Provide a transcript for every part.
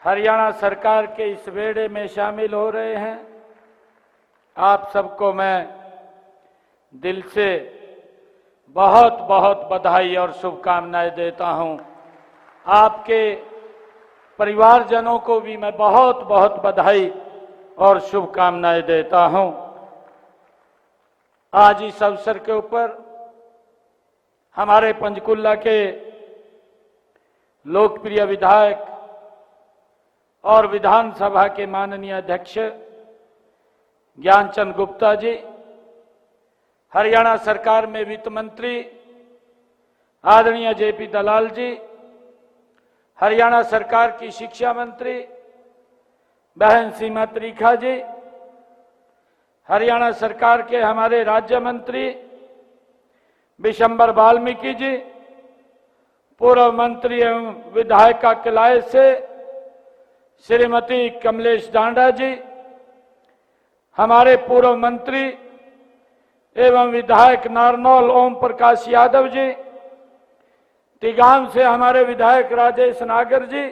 हरियाणा सरकार के इस बेड़े में शामिल हो रहे हैं। आप सबको मैं दिल से बहुत बहुत बधाई और शुभकामनाएं देता हूं। आपके परिवारजनों को भी मैं बहुत बहुत बधाई और शुभकामनाएं देता हूं। आज इस अवसर के ऊपर हमारे पंचकुला के लोकप्रिय विधायक और विधानसभा के माननीय अध्यक्ष ज्ञानचंद गुप्ता जी, हरियाणा सरकार में वित्त मंत्री आदरणीय जेपी दलाल जी, हरियाणा सरकार की शिक्षा मंत्री बहन सीमा त्रिखा जी, हरियाणा सरकार के हमारे राज्य मंत्री विशंबर वाल्मीकि जी, पूर्व मंत्री एवं विधायिका किलाए से श्रीमती कमलेश डांडा जी, हमारे पूर्व मंत्री एवं विधायक नारनौल ओम प्रकाश यादव जी, तिगाम से हमारे विधायक राजेश नागर जी,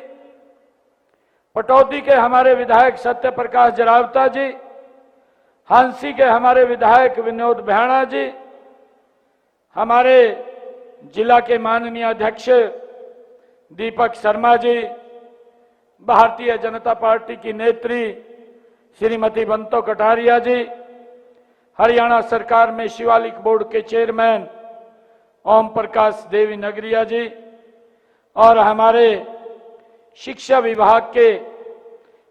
पटौदी के हमारे विधायक सत्य प्रकाश जरावता जी, हांसी के हमारे विधायक विनोद भैणा जी, हमारे जिला के माननीय अध्यक्ष दीपक शर्मा जी, भारतीय जनता पार्टी की नेत्री श्रीमती बंतो कटारिया जी, हरियाणा सरकार में शिवालिक बोर्ड के चेयरमैन ओम प्रकाश देवी नगरिया जी और हमारे शिक्षा विभाग के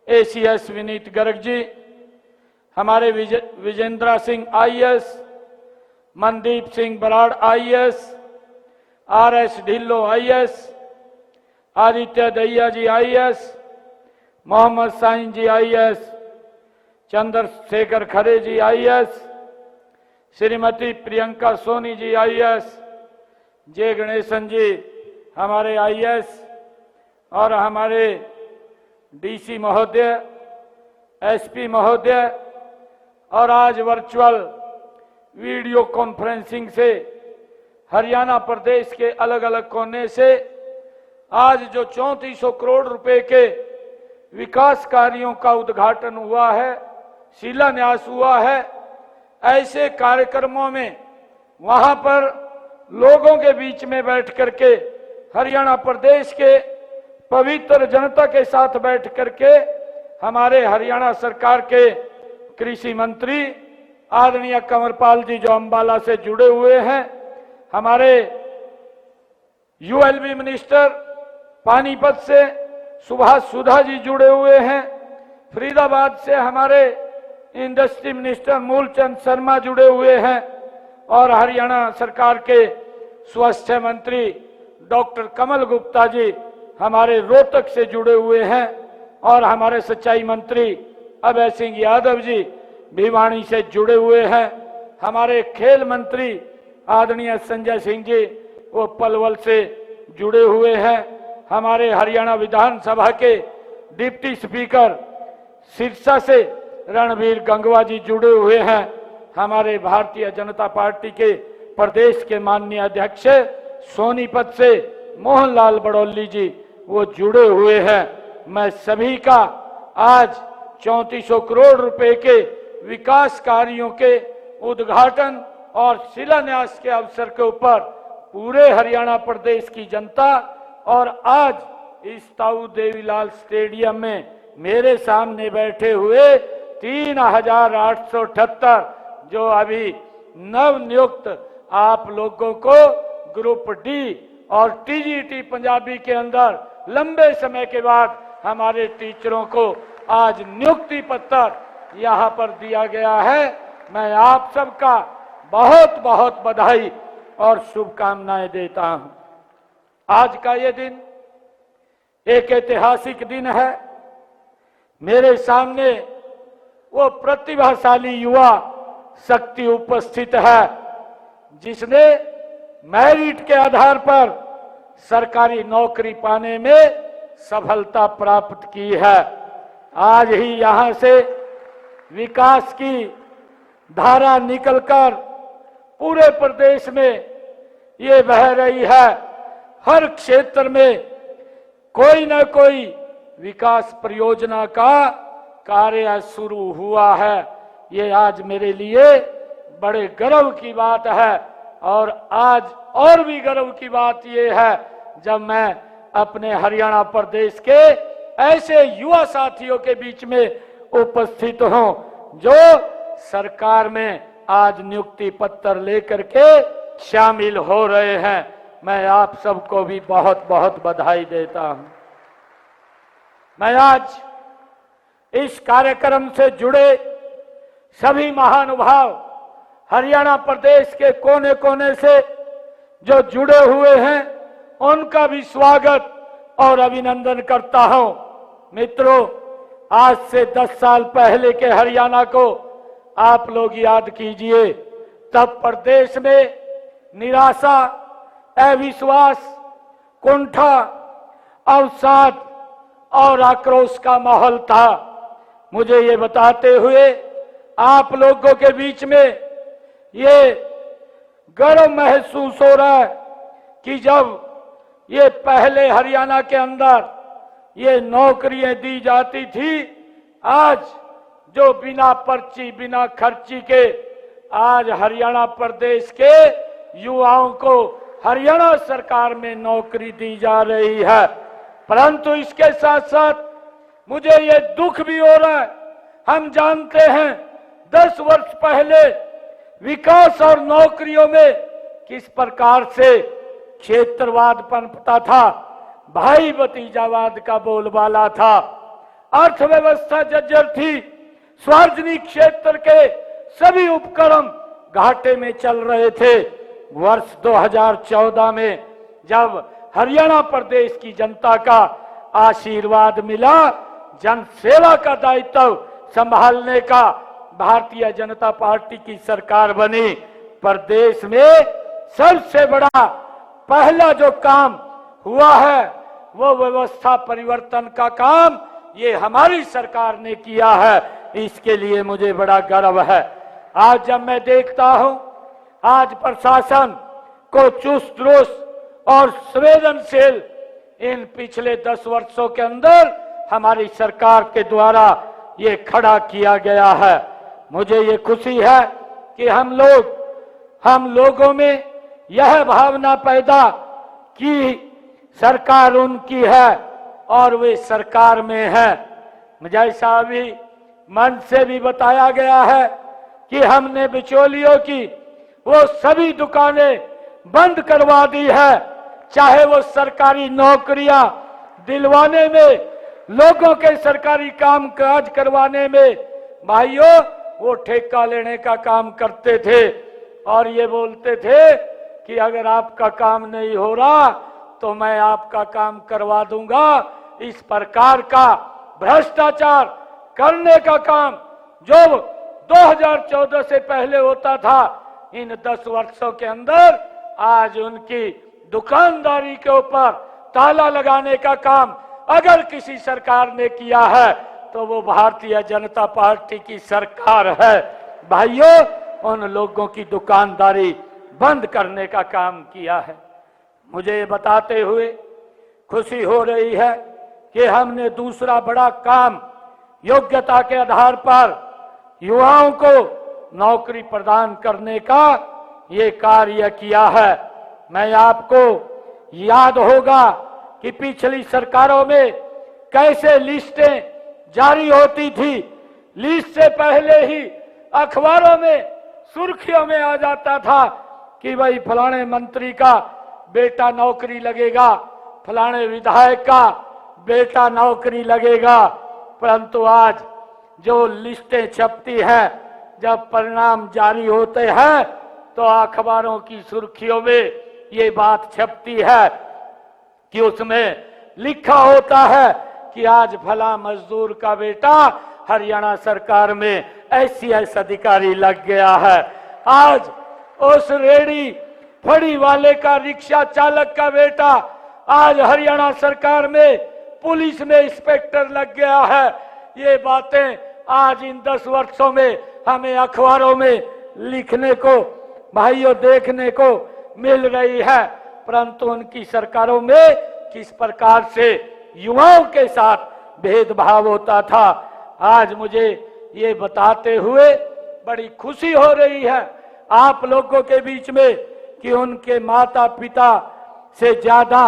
एसीएस विनीत गर्ग जी, हमारे Vijendra Singh IAS, Mandeep Singh Brar IAS, RS Dhillon IAS, Aditya Dahiya ji IAS, Mohammad Sain ji IAS, Chandrashekhar Khare ji IAS, Shrimati Priyanka Soni ji IAS, J Ganesan ji हमारे आईएएस और हमारे डीसी महोदय, एसपी महोदय और आज वर्चुअल वीडियो कॉन्फ्रेंसिंग से हरियाणा प्रदेश के अलग अलग कोने से आज जो 3400 करोड़ रुपए के विकास कार्यों का उद्घाटन हुआ है, शिलान्यास हुआ है, ऐसे कार्यक्रमों में वहां पर लोगों के बीच में बैठ करके हरियाणा प्रदेश के पवित्र जनता के साथ बैठ करके हमारे हरियाणा सरकार के कृषि मंत्री आदरणीय कंवरपाल जी जो अंबाला से जुड़े हुए हैं, हमारे यूएलबी मिनिस्टर पानीपत से सुभाष सुधा जी जुड़े हुए हैं, फरीदाबाद से हमारे इंडस्ट्री मिनिस्टर मूलचंद शर्मा जुड़े हुए हैं और हरियाणा सरकार के स्वास्थ्य मंत्री डॉक्टर कमल गुप्ता जी हमारे रोहतक से जुड़े हुए हैं और हमारे सिंचाई मंत्री अभय सिंह यादव जी भिवानी से जुड़े हुए हैं, हमारे खेल मंत्री आदरणीय संजय सिंह जी वो पलवल से जुड़े हुए हैं, हमारे हरियाणा विधानसभा के डिप्टी स्पीकर सिरसा से रणवीर गंगवा जी जुड़े हुए हैं, हमारे भारतीय जनता पार्टी के प्रदेश के माननीय अध्यक्ष सोनीपत से मोहनलाल बड़ौली जी वो जुड़े हुए हैं। मैं सभी का आज 3400 करोड़ रुपए के विकास कार्यों के उद्घाटन और शिलान्यास के अवसर के ऊपर पूरे हरियाणा प्रदेश की जनता और आज इस ताऊ देवीलाल स्टेडियम में मेरे सामने बैठे हुए 3878 जो अभी नव नियुक्त आप लोगों को ग्रुप डी और टीजीटी पंजाबी के अंदर लंबे समय के बाद हमारे टीचरों को आज नियुक्ति पत्र यहाँ पर दिया गया है। मैं आप सबका बहुत बहुत बधाई और शुभकामनाएं देता हूं। आज का ये दिन एक ऐतिहासिक दिन है। मेरे सामने वो प्रतिभाशाली युवा शक्ति उपस्थित है जिसने मेरिट के आधार पर सरकारी नौकरी पाने में सफलता प्राप्त की है। आज ही यहां से विकास की धारा निकलकर पूरे प्रदेश में ये बह रही है। हर क्षेत्र में कोई न कोई विकास परियोजना का कार्य शुरू हुआ है। ये आज मेरे लिए बड़े गर्व की बात है। और आज और भी गर्व की बात ये है जब मैं अपने हरियाणा प्रदेश के ऐसे युवा साथियों के बीच में उपस्थित हूं जो सरकार में आज नियुक्ति पत्र लेकर के शामिल हो रहे हैं। मैं आप सबको भी बहुत बहुत बधाई देता हूं। मैं आज इस कार्यक्रम से जुड़े सभी महानुभाव हरियाणा प्रदेश के कोने कोने से जो जुड़े हुए हैं उनका भी स्वागत और अभिनंदन करता हूं। मित्रों, आज से 10 साल पहले के हरियाणा को आप लोग याद कीजिए। तब प्रदेश में निराशा, अविश्वास, कुंठा, अवसाद और आक्रोश का माहौल था। मुझे ये बताते हुए आप लोगों के बीच में ये गर्व महसूस हो रहा है कि जब ये पहले हरियाणा के अंदर ये नौकरियां दी जाती थी, आज जो बिना पर्ची बिना खर्ची के आज हरियाणा प्रदेश के युवाओं को हरियाणा सरकार में नौकरी दी जा रही है। परंतु इसके साथ साथ मुझे ये दुख भी हो रहा है। हम जानते हैं 10 वर्ष पहले विकास और नौकरियों में किस प्रकार से क्षेत्रवाद पनपता था, भाई भतीजावाद का बोलबाला था, अर्थव्यवस्था जर्जर थी, सार्वजनिक क्षेत्र के सभी उपक्रम घाटे में चल रहे थे। वर्ष 2014 में जब हरियाणा प्रदेश की जनता का आशीर्वाद मिला, जन सेवा का दायित्व संभालने का भारतीय जनता पार्टी की सरकार बनी, प्रदेश में सबसे बड़ा पहला जो काम हुआ है वो व्यवस्था परिवर्तन का काम ये हमारी सरकार ने किया है। इसके लिए मुझे बड़ा गर्व है। आज जब मैं देखता हूं आज प्रशासन को चुस्त दुरुस्त और संवेदनशील इन पिछले 10 वर्षों के अंदर हमारी सरकार के द्वारा ये खड़ा किया गया है। मुझे ये खुशी है कि हम लोगों में यह भावना पैदा कि सरकार उनकी है और वे सरकार में है। जैसा अभी मंच से भी बताया गया है कि हमने बिचौलियों की वो सभी दुकानें बंद करवा दी है, चाहे वो सरकारी नौकरियां दिलवाने में, लोगों के सरकारी काम काज करवाने में। भाइयों, वो ठेका लेने का काम करते थे और ये बोलते थे कि अगर आपका काम नहीं हो रहा तो मैं आपका काम करवा दूंगा। इस प्रकार का भ्रष्टाचार करने का काम जो 2014 से पहले होता था, इन 10 वर्षों के अंदर आज उनकी दुकानदारी के ऊपर ताला लगाने का काम अगर किसी सरकार ने किया है तो वो भारतीय जनता पार्टी की सरकार है। भाइयों, उन लोगों की दुकानदारी बंद करने का काम किया है। मुझे बताते हुए खुशी हो रही है कि हमने दूसरा बड़ा काम योग्यता के आधार पर युवाओं को नौकरी प्रदान करने का ये कार्य किया है। मैं आपको याद होगा कि पिछली सरकारों में कैसे लिस्टें जारी होती थी। लिस्ट से पहले ही अखबारों में सुर्खियों में आ जाता था कि भाई फलाने मंत्री का बेटा नौकरी लगेगा, फलाने विधायक का बेटा नौकरी लगेगा। परंतु आज जो लिस्टें छपती हैं, जब परिणाम जारी होते हैं तो अखबारों की सुर्खियों में ये बात छपती है कि उसमें लिखा होता है कि आज फला मजदूर का बेटा हरियाणा सरकार में SCS अधिकारी लग गया है। आज उस रेडी फड़ी वाले का, रिक्शा चालक का बेटा आज हरियाणा सरकार में पुलिस में इंस्पेक्टर लग गया है। ये बातें आज इन 10 वर्षों में हमें अखबारों में लिखने को, भाइयों, देखने को मिल रही है। परंतु उनकी सरकारों में किस प्रकार से युवाओं के साथ भेदभाव होता था। आज मुझे ये बताते हुए बड़ी खुशी हो रही है आप लोगों के बीच में कि उनके माता पिता से ज्यादा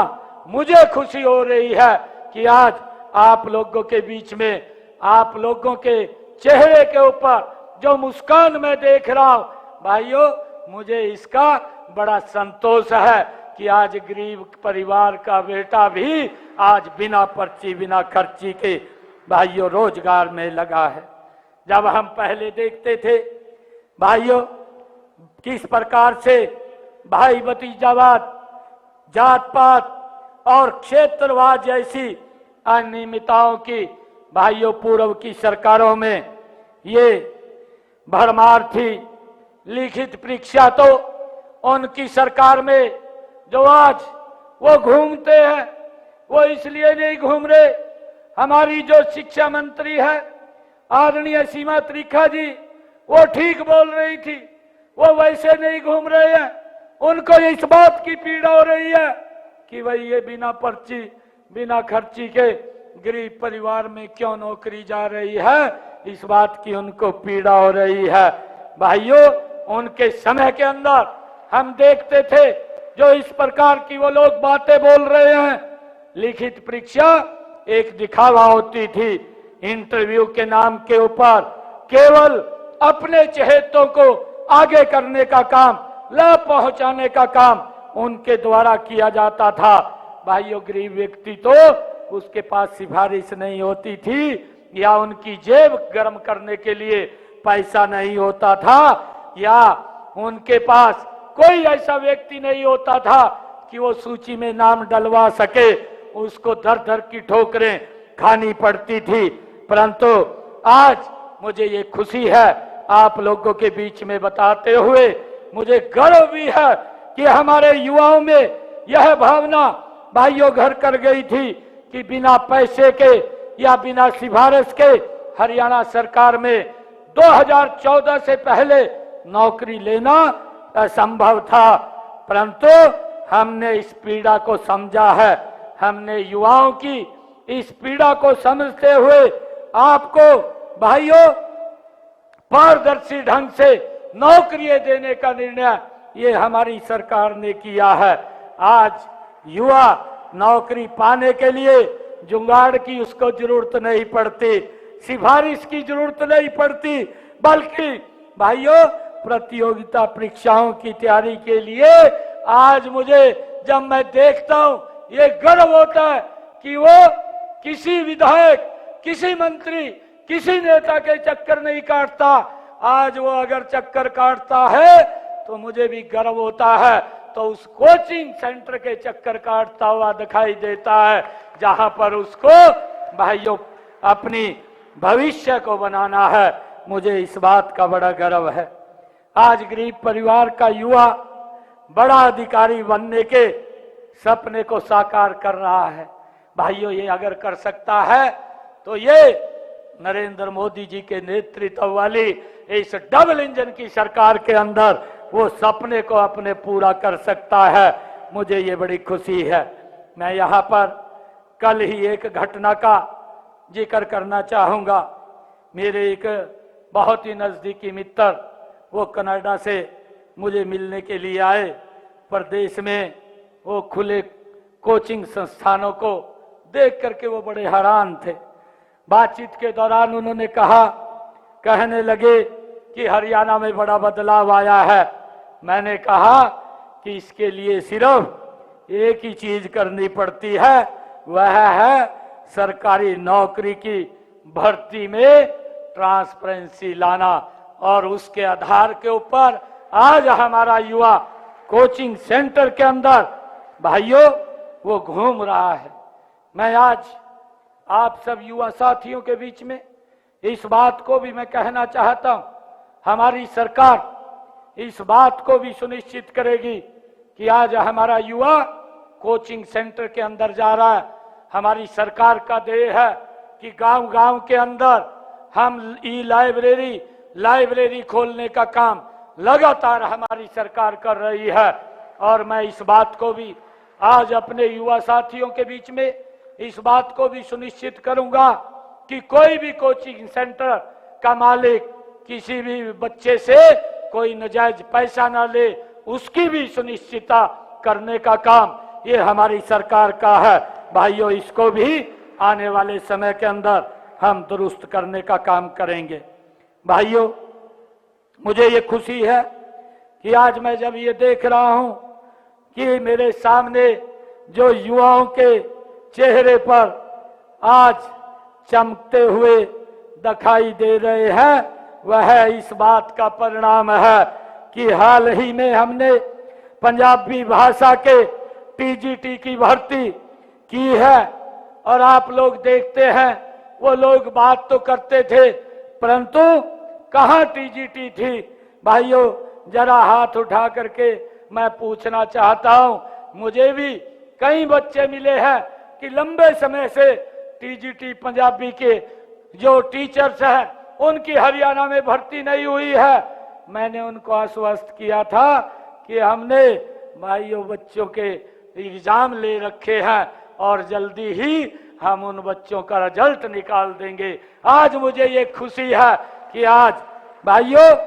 मुझे खुशी हो रही है कि आज आप लोगों के बीच में, आप लोगों के चेहरे के ऊपर जो मुस्कान मैं देख रहा हूं, भाइयों मुझे इसका बड़ा संतोष है कि आज गरीब परिवार का बेटा भी आज बिना पर्ची बिना खर्ची के भाइयों रोजगार में लगा है। जब हम पहले देखते थे भाइयों किस प्रकार से भाई भतीजावाद, जात पात और क्षेत्रवाद जैसी अनियमितताओं की भाइयों पूर्व की सरकारों में ये भरमार थी। लिखित परीक्षा तो उनकी सरकार में जो आज वो घूमते हैं वो इसलिए नहीं घूम रहे। हमारी जो शिक्षा मंत्री है आदरणीय सीमा त्रिखा जी, वो ठीक बोल रही थी, वो वैसे नहीं घूम रहे हैं। उनको इस बात की पीड़ा हो रही है कि भाई ये बिना पर्ची बिना खर्ची के गरीब परिवार में क्यों नौकरी जा रही है, इस बात की उनको पीड़ा हो रही है। भाइयों उनके समय के अंदर हम देखते थे जो इस प्रकार की वो लोग बातें बोल रहे हैं, लिखित परीक्षा एक दिखावा होती थी। इंटरव्यू के नाम के ऊपर केवल अपने चहेतों को आगे करने का काम, लाभ पहुंचाने का काम उनके द्वारा किया जाता था। भाइयों गरीब व्यक्ति तो उसके पास सिफारिश नहीं होती थी या उनकी जेब गर्म करने के लिए पैसा नहीं होता था या उनके पास कोई ऐसा व्यक्ति नहीं होता था कि वो सूची में नाम डलवा सके। उसको दर दर की ठोकरें खानी पड़ती थी। परंतु आज मुझे ये खुशी है आप लोगों के बीच में बताते हुए, मुझे गर्व भी है कि हमारे युवाओं में यह भावना भाइयों घर कर गई थी कि बिना पैसे के या बिना सिफारिश के हरियाणा सरकार में 2014 से पहले नौकरी लेना असंभव था। परंतु हमने इस पीड़ा को समझा है। हमने युवाओं की इस पीड़ा को समझते हुए आपको भाइयों पारदर्शी ढंग से नौकरियां देने का निर्णय ये हमारी सरकार ने किया है। आज युवा नौकरी पाने के लिए जुगाड़ की उसको जरूरत नहीं पड़ती, सिफारिश की जरूरत नहीं पड़ती, बल्कि भाइयों प्रतियोगिता परीक्षाओं की तैयारी के लिए आज मुझे जब मैं देखता हूं ये गर्व होता है कि वो किसी विधायक, किसी मंत्री, किसी नेता के चक्कर नहीं काटता। आज वो अगर चक्कर काटता है तो मुझे भी गर्व होता है, तो उस कोचिंग सेंटर के चक्कर काटता हुआ दिखाई देता है जहां पर उसको भाइयों अपनी भविष्य को बनाना है। मुझे इस बात का बड़ा गर्व है। आज गरीब परिवार का युवा बड़ा अधिकारी बनने के सपने को साकार कर रहा है। भाइयों ये अगर कर सकता है तो ये नरेंद्र मोदी जी के नेतृत्व वाली इस डबल इंजन की सरकार के अंदर वो सपने को अपने पूरा कर सकता है। मुझे ये बड़ी खुशी है। मैं यहाँ पर कल ही एक घटना का जिक्र करना चाहूँगा। मेरे एक बहुत ही नज़दीकी मित्र वो कनाडा से मुझे मिलने के लिए आए। प्रदेश में वो खुले कोचिंग संस्थानों को देख करके वो बड़े हैरान थे। बातचीत के दौरान उन्होंने कहने लगे कि हरियाणा में बड़ा बदलाव आया है। मैंने कहा कि इसके लिए सिर्फ एक ही चीज करनी पड़ती है, वह है सरकारी नौकरी की भर्ती में ट्रांसपेरेंसी लाना, और उसके आधार के ऊपर आज हमारा युवा कोचिंग सेंटर के अंदर भाइयों वो घूम रहा है। मैं आज आप सब युवा साथियों के बीच में इस बात को भी मैं कहना चाहता हूं, हमारी सरकार इस बात को भी सुनिश्चित करेगी कि आज हमारा युवा कोचिंग सेंटर के अंदर जा रहा है। हमारी सरकार का ध्येय है कि गांव-गांव के अंदर हम लाइब्रेरी खोलने का काम लगातार हमारी सरकार कर रही है। और मैं इस बात को भी आज अपने युवा साथियों के बीच में इस बात को भी सुनिश्चित करूंगा कि कोई भी कोचिंग सेंटर का मालिक किसी भी बच्चे से कोई नाजायज पैसा ना ले, उसकी भी सुनिश्चितता करने का काम ये हमारी सरकार का है। भाइयों, इसको भी आने वाले समय के अंदर हम दुरुस्त करने का काम करेंगे। भाइयों, मुझे ये खुशी है कि आज मैं जब ये देख रहा हूं कि मेरे सामने जो युवाओं के चेहरे पर आज चमकते हुए दिखाई दे रहे हैं, वह इस बात का परिणाम है कि हाल ही में हमने पंजाबी भाषा के टीजीटी की भर्ती की है। और आप लोग देखते हैं, वो लोग बात तो करते थे, परंतु कहां टीजीटी थी। भाइयों, जरा हाथ उठा करके मैं पूछना चाहता हूं, मुझे भी कई बच्चे मिले हैं कि लंबे समय से टीजीटी पंजाबी के जो टीचर्स हैं उनकी हरियाणा में भर्ती नहीं हुई है। मैंने उनको आश्वस्त किया था कि हमने भाइयों बच्चों के एग्जाम ले रखे हैं और जल्दी ही हम उन बच्चों का रिजल्ट निकाल देंगे। आज मुझे ये खुशी है कि आज भाइयों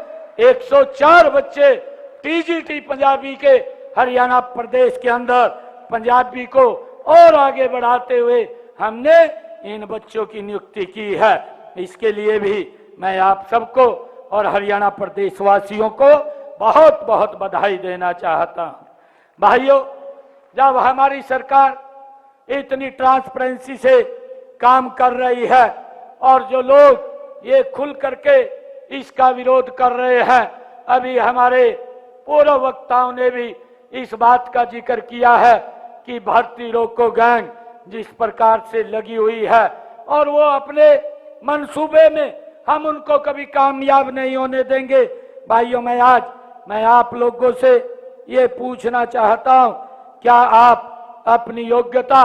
104 बच्चे टीजीटी पंजाबी के हरियाणा प्रदेश के अंदर पंजाबी को और आगे बढ़ाते हुए हमने इन बच्चों की नियुक्ति की है। इसके लिए भी मैं आप सबको और हरियाणा प्रदेश वासियों को बहुत बहुत बधाई देना चाहता हूं। भाइयों, जब हमारी सरकार इतनी ट्रांसपेरेंसी से काम कर रही है और जो लोग ये खुल करके इसका विरोध कर रहे हैं, अभी हमारे पूर्व वक्ताओं ने भी इस बात का जिक्र किया है कि भर्ती रोको गैंग जिस प्रकार से लगी हुई है और वो अपने मंसूबे में हम उनको कभी कामयाब नहीं होने देंगे। भाइयों, मैं आप लोगों से ये पूछना चाहता हूं, क्या आप अपनी योग्यता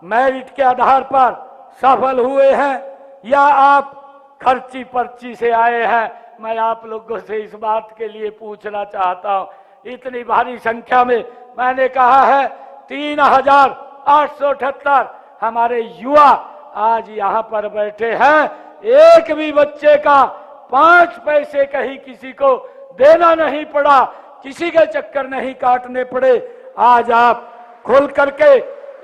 मेरिट के आधार पर सफल हुए हैं या आप खर्ची पर्ची से आए हैं? मैं आप लोगों से इस बात के लिए पूछना चाहता हूं। इतनी भारी संख्या में मैंने कहा है 3878 हमारे युवा आज यहाँ पर बैठे हैं। एक भी बच्चे का 5 पैसे कहीं किसी को देना नहीं पड़ा, किसी के चक्कर नहीं काटने पड़े। आज आप खुल करके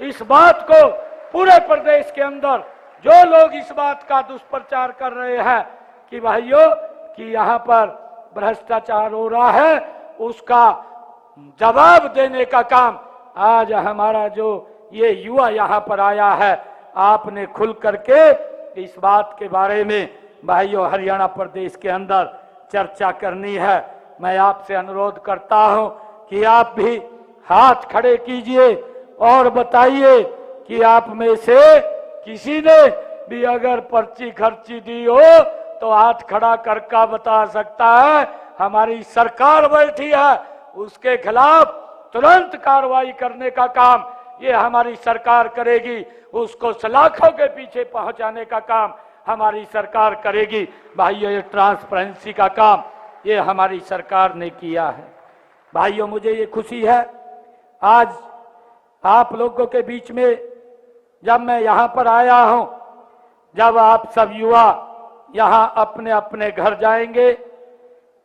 इस बात को पूरे प्रदेश के अंदर जो लोग इस बात का दुष्प्रचार कर रहे हैं कि भाइयों कि यहाँ पर भ्रष्टाचार हो रहा है, उसका जवाब देने का काम आज हमारा जो ये युवा यहाँ पर आया है, आपने खुल करके इस बात के बारे में भाइयों हरियाणा प्रदेश के अंदर चर्चा करनी है। मैं आपसे अनुरोध करता हूं कि आप भी हाथ खड़े कीजिए और बताइए कि आप में से किसी ने भी अगर पर्ची खर्ची दी हो तो हाथ खड़ा करके बता सकता है। हमारी सरकार बैठी है, उसके खिलाफ तुरंत कार्रवाई करने का काम ये हमारी सरकार करेगी। उसको सलाखों के पीछे पहुंचाने का काम हमारी सरकार करेगी। भाइयों, ये ट्रांसपेरेंसी का काम ये हमारी सरकार ने किया है। भाइयों, मुझे ये खुशी है आज आप लोगों के बीच में जब मैं यहाँ पर आया हूँ, जब आप सब युवा यहाँ अपने अपने घर जाएंगे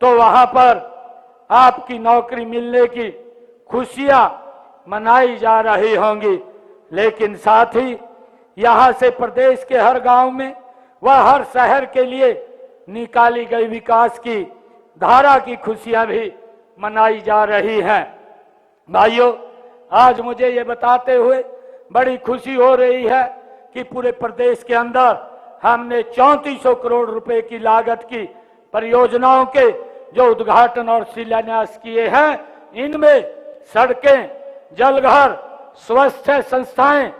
तो वहाँ पर आपकी नौकरी मिलने की खुशियाँ मनाई जा रही होंगी, लेकिन साथ ही यहाँ से प्रदेश के हर गांव में व हर शहर के लिए निकाली गई विकास की धारा की खुशियां भी मनाई जा रही हैं। भाइयों, आज मुझे ये बताते हुए बड़ी खुशी हो रही है कि पूरे प्रदेश के अंदर हमने 3400 करोड़ रुपए की लागत की परियोजनाओं के जो उद्घाटन और शिलान्यास किए हैं, इनमें सड़कें, जलघर, स्वास्थ्य संस्थाएं,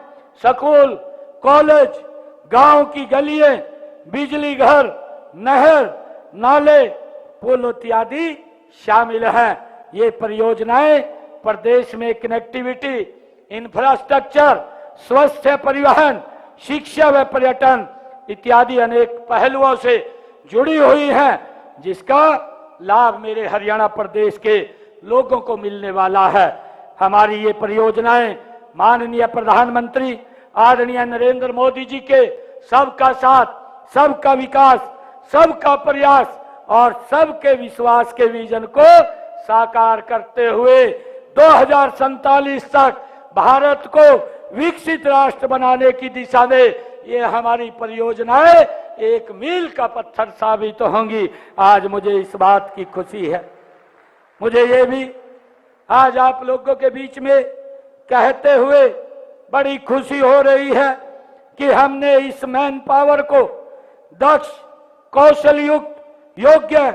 स्कूल, कॉलेज, गांव की गलियां, बिजली घर, नहर, नाले, पुल इत्यादि शामिल हैं। ये परियोजनाएं प्रदेश में कनेक्टिविटी, इंफ्रास्ट्रक्चर, स्वास्थ्य, परिवहन, शिक्षा व पर्यटन इत्यादि अनेक पहलुओं से जुड़ी हुई हैं, जिसका लाभ मेरे हरियाणा प्रदेश के लोगों को मिलने वाला है। हमारी ये परियोजनाएं माननीय प्रधानमंत्री आदरणीय नरेंद्र मोदी जी के सबका साथ, सबका विकास, सबका प्रयास और सबके विश्वास के विजन को साकार करते हुए 2047 तक भारत को विकसित राष्ट्र बनाने की दिशा में ये हमारी परियोजनाएं एक मील का पत्थर साबित होंगी। आज मुझे इस बात की खुशी है। मुझे ये भी आज आप लोगों के बीच में कहते हुए बड़ी खुशी हो रही है कि हमने इस मैन पावर को दक्ष, कौशल युक्त, योग्य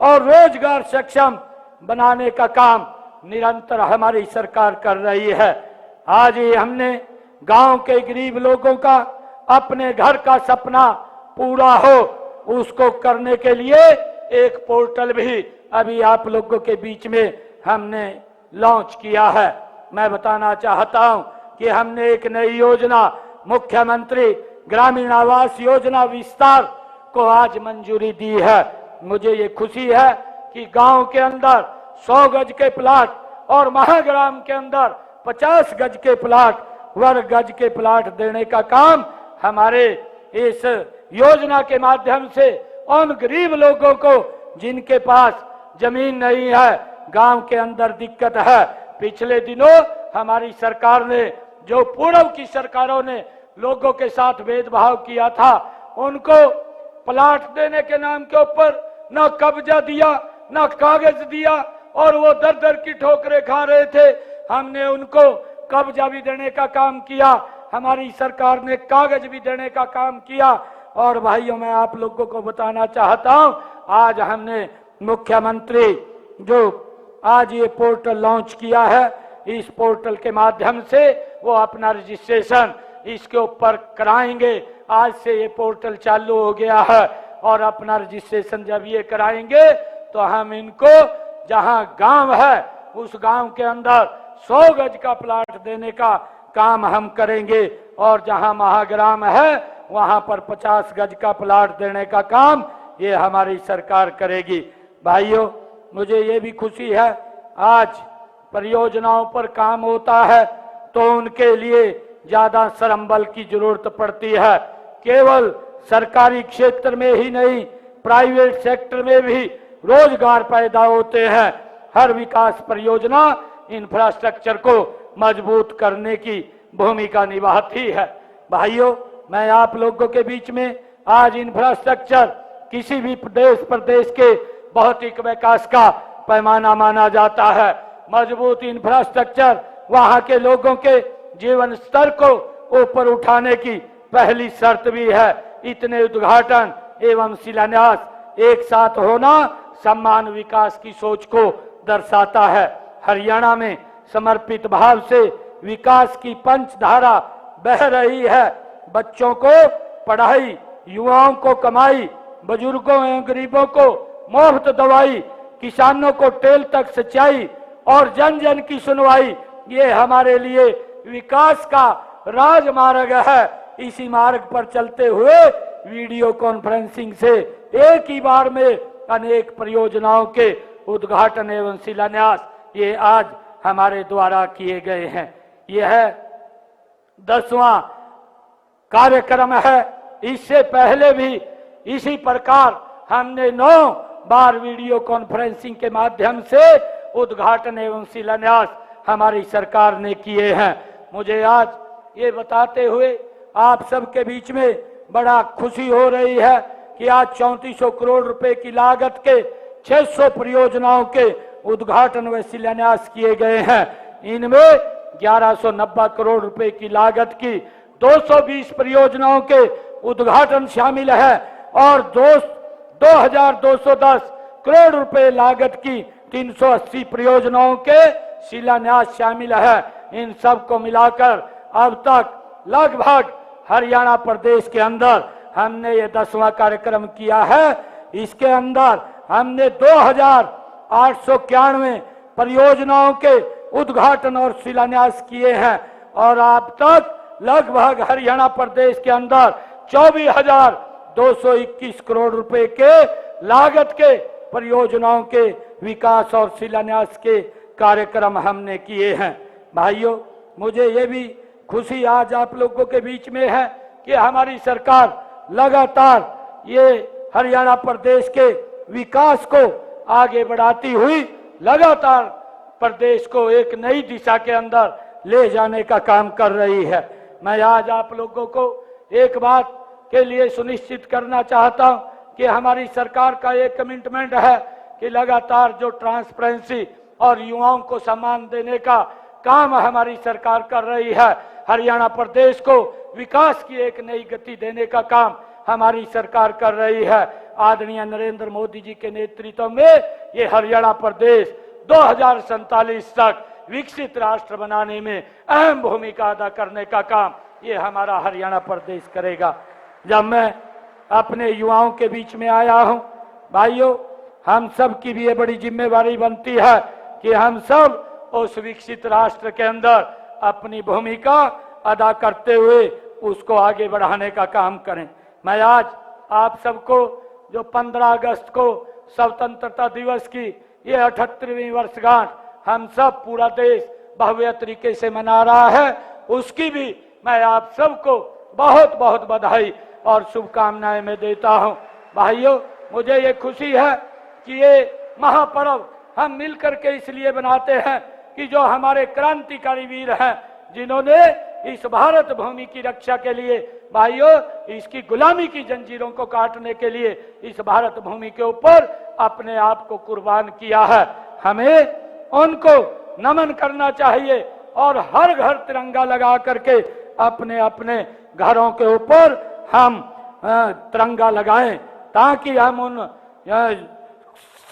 और रोजगार सक्षम बनाने का काम निरंतर हमारी सरकार कर रही है। आज ही हमने गांव के गरीब लोगों का अपने घर का सपना पूरा हो, उसको करने के लिए एक पोर्टल भी अभी आप लोगों के बीच में हमने लॉन्च किया है। मैं बताना चाहता हूं कि हमने एक नई योजना मुख्यमंत्री ग्रामीण आवास योजना विस्तार को आज मंजूरी दी है। मुझे ये खुशी है कि गांव के अंदर 100 गज के प्लाट और महाग्राम के अंदर 50 गज के प्लाट, वर्ग गज के प्लाट देने का काम हमारे इस योजना के माध्यम से उन गरीब लोगों को जिनके पास जमीन नहीं है, गांव के अंदर दिक्कत है। पिछले दिनों हमारी सरकार ने, जो पूर्व की सरकारों ने लोगों के साथ भेदभाव किया था, उनको प्लाट देने के नाम के ऊपर न कब्जा दिया, न कागज दिया और वो दर दर की ठोकरें खा रहे थे। हमने उनको कब्जा भी देने का काम किया, हमारी सरकार ने कागज भी देने का काम किया। और भाइयों, मैं आप लोगों को बताना चाहता हूं, आज हमने मुख्यमंत्री जो आज ये पोर्टल लॉन्च किया है, इस पोर्टल के माध्यम से वो अपना रजिस्ट्रेशन इसके ऊपर कराएंगे। आज से ये पोर्टल चालू हो गया है और अपना रजिस्ट्रेशन जब ये कराएंगे तो हम इनको जहां गांव है उस गांव के अंदर 100 गज का प्लाट देने का काम हम करेंगे और जहां महाग्राम है वहां पर 50 गज का प्लाट देने का काम ये हमारी सरकार करेगी। भाइयों, मुझे ये भी खुशी है, आज परियोजनाओं पर काम होता है तो उनके लिए ज्यादा श्रमबल की जरूरत पड़ती है। केवल सरकारी क्षेत्र में ही नहीं, प्राइवेट सेक्टर में भी रोजगार पैदा होते हैं। हर विकास परियोजना इंफ्रास्ट्रक्चर को मजबूत करने की भूमिका निभाती है। भाइयों, मैं आप लोगों के बीच में आज इंफ्रास्ट्रक्चर किसी भी प्रदेश के भौतिक विकास का पैमाना माना जाता है। मजबूत इंफ्रास्ट्रक्चर वहां के लोगों के जीवन स्तर को ऊपर उठाने की पहली शर्त भी है। इतने उद्घाटन एवं शिलान्यास एक साथ होना सम्मान विकास की सोच को दर्शाता है। हरियाणा में समर्पित भाव से विकास की पंचधारा बह रही है। बच्चों को पढ़ाई, युवाओं को कमाई, बुजुर्गों एवं गरीबों को मुफ्त दवाई, किसानों को टेल तक सिंचाई और जन जन की सुनवाई, ये हमारे लिए विकास का राजमार्ग है। इसी मार्ग पर चलते हुए वीडियो कॉन्फ्रेंसिंग से एक ही बार में अनेक परियोजनाओं के उद्घाटन एवं शिलान्यास ये आज हमारे द्वारा किए गए हैं। यह 10वां कार्यक्रम है। इससे पहले भी इसी प्रकार हमने 9 बार वीडियो कॉन्फ्रेंसिंग के माध्यम से उद्घाटन एवं शिलान्यास हमारी सरकार ने किए हैं। मुझे आज ये बताते हुए आप सबके बीच में बड़ा खुशी हो रही है कि आज 3400 करोड़ रुपए की लागत के 600 परियोजनाओं के उद्घाटन व शिलान्यास किए गए हैं। इनमें 1190 करोड़ रुपए की लागत की 220 परियोजनाओं के उद्घाटन शामिल है और 2210 करोड़ रुपए लागत की 380 परियोजनाओं के शिलान्यास शामिल है। इन सब को मिलाकर अब तक लगभग हरियाणा प्रदेश के अंदर हमने ये 10वां कार्यक्रम किया है। इसके अंदर हमने 2891 परियोजनाओं के उद्घाटन और शिलान्यास किए हैं और अब तक लगभग हरियाणा प्रदेश के अंदर 24,221 करोड़ रुपए के लागत के परियोजनाओं के विकास और शिलान्यास के कार्यक्रम हमने किए हैं। भाइयों, मुझे ये भी खुशी आज आप लोगों के बीच में है कि हमारी सरकार लगातार ये हरियाणा प्रदेश के विकास को आगे बढ़ाती हुई लगातार प्रदेश को एक नई दिशा के अंदर ले जाने का काम कर रही है। मैं आज आप लोगों को एक बात के लिए सुनिश्चित करना चाहता हूं कि हमारी सरकार का एक कमिटमेंट है कि लगातार जो ट्रांसपेरेंसी और युवाओं को सम्मान देने का काम हमारी सरकार कर रही है, हरियाणा प्रदेश को विकास की एक नई गति देने का काम हमारी सरकार कर रही है। आदरणीय नरेंद्र मोदी जी के नेतृत्व में ये हरियाणा प्रदेश 2047 तक विकसित राष्ट्र बनाने में अहम भूमिका अदा करने का काम ये हमारा हरियाणा प्रदेश करेगा। जब मैं अपने युवाओं के बीच में आया हूं, भाइयों, हम सब की भी ये बड़ी जिम्मेवारी बनती है कि हम सब उस विकसित राष्ट्र के अंदर अपनी भूमिका अदा करते हुए उसको आगे बढ़ाने का काम करें। मैं आज आप सबको जो 15 अगस्त को स्वतंत्रता दिवस की ये 78वीं वर्षगांठ हम सब पूरा देश भव्य तरीके से मना रहा है, उसकी भी मैं आप सबको बहुत बहुत बधाई और शुभकामनाएं मैं देता हूं। भाइयों, मुझे ये खुशी है कि ये महापर्व हम मिलकर के इसलिए बनाते हैं कि जो हमारे क्रांतिकारी वीर हैं, जिन्होंने इस भारत भूमि की रक्षा के लिए, भाइयों, इसकी गुलामी की जंजीरों को काटने के लिए इस भारत भूमि के ऊपर अपने आप को कुर्बान किया है, हमें उनको नमन करना चाहिए और हर घर तिरंगा लगा करके अपने अपने घरों के ऊपर हम तिरंगा लगाएं ताकि हम उन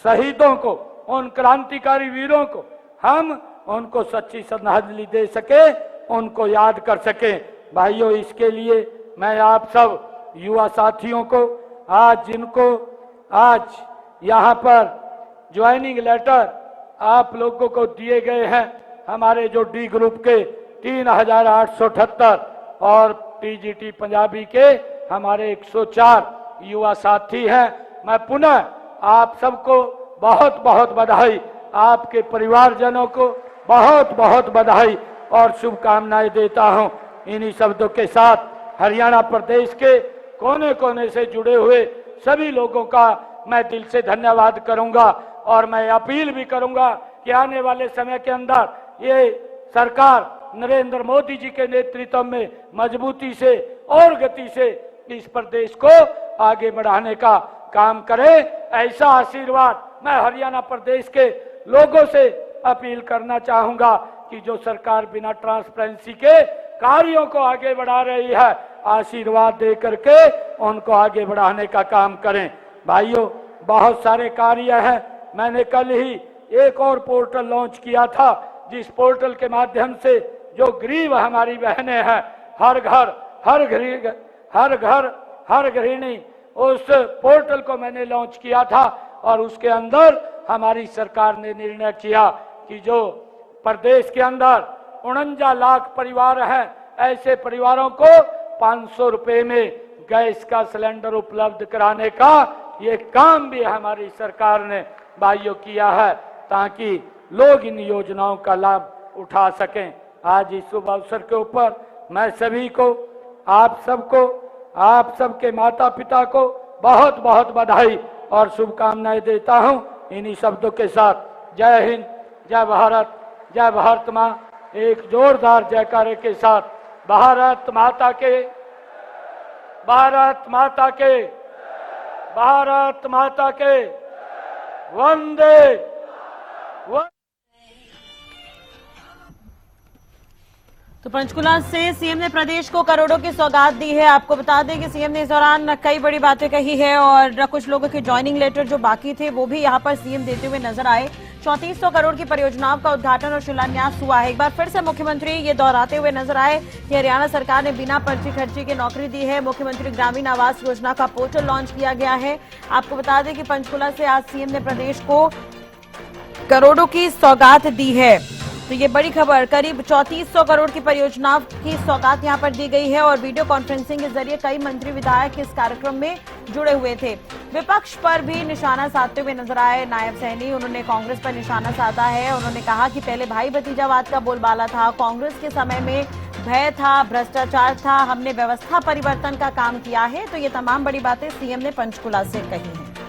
शहीदों को, उन क्रांतिकारी वीरों को हम उनको सच्ची श्रद्धांजलि दे सके, उनको याद कर सके। भाइयों, इसके लिए मैं आप सब युवा साथियों को आज जिनको आज यहाँ पर ज्वाइनिंग लेटर आप लोगों को दिए गए हैं, हमारे जो डी ग्रुप के 3878 और टीजीटी पंजाबी के हमारे 104 युवा साथी हैं, मैं पुनः आप सबको बहुत बहुत बधाई, आपके परिवारजनों को बहुत बहुत बधाई और शुभकामनाएं देता हूं। इन्हीं शब्दों के साथ हरियाणा प्रदेश के कोने कोने से जुड़े हुए सभी लोगों का मैं दिल से धन्यवाद करूंगा और मैं अपील भी करूंगा कि आने वाले समय के अंदर ये सरकार नरेंद्र मोदी जी के नेतृत्व में मजबूती से और गति से इस प्रदेश को आगे बढ़ाने का काम करे। ऐसा आशीर्वाद मैं हरियाणा प्रदेश के लोगों से अपील करना चाहूंगा कि जो सरकार बिना ट्रांसपेरेंसी के कार्यों को आगे बढ़ा रही है, आशीर्वाद दे करके उनको आगे बढ़ाने का काम करें। भाइयों, बहुत सारे कार्य हैं। मैंने कल ही एक और पोर्टल लॉन्च किया था, जिस पोर्टल के माध्यम से जो गरीब हमारी बहनें हैं, हर घर हर गृहिणी, उस पोर्टल को मैंने लॉन्च किया था और उसके अंदर हमारी सरकार ने निर्णय किया कि जो प्रदेश के अंदर 49 लाख परिवार हैं, ऐसे परिवारों को 500 रुपए में गैस का सिलेंडर उपलब्ध कराने का ये काम भी हमारी सरकार ने भाइयों किया है, ताकि लोग इन योजनाओं का लाभ उठा सकें। आज इस शुभ अवसर के ऊपर मैं सभी को, आप सबको, आप सबके माता पिता को बहुत बहुत बधाई और शुभकामनाएं देता हूं। इन्हीं शब्दों के साथ जय हिंद, जय भारत मां, एक जोरदार जयकारे के साथ भारत माता के, भारत माता के, भारत माता के, वंदे। तो पंचकुला से सीएम ने प्रदेश को करोड़ों की सौगात दी है। आपको बता दें कि सीएम ने इस दौरान कई बड़ी बातें कही है और कुछ लोगों के ज्वाइनिंग लेटर जो बाकी थे वो भी यहां पर सीएम देते हुए नजर आए। 3400 करोड़ की परियोजनाओं का उद्घाटन और शिलान्यास हुआ है। एक बार फिर से मुख्यमंत्री ये दोहराते हुए नजर आए कि हरियाणा सरकार ने बिना पर्ची खर्ची की नौकरी दी है। मुख्यमंत्री ग्रामीण आवास योजना का पोर्टल लॉन्च किया गया है। आपको बता दें कि पंचकुला से आज सीएम ने प्रदेश को करोड़ों की सौगात दी है। तो ये बड़ी खबर, करीब 3400 करोड़ की परियोजनाओं की सौगात यहां पर दी गई है और वीडियो कॉन्फ्रेंसिंग के जरिए कई मंत्री विधायक इस कार्यक्रम में जुड़े हुए थे। विपक्ष पर भी निशाना साधते हुए नजर आए नायब सैनी, उन्होंने कांग्रेस पर निशाना साधा है। उन्होंने कहा कि पहले भाई भतीजावाद का बोलबाला था, कांग्रेस के समय में भय था, भ्रष्टाचार था, हमने व्यवस्था परिवर्तन का काम किया है। तो ये तमाम बड़ी बातें सीएम ने पंचकुला से कही हैं।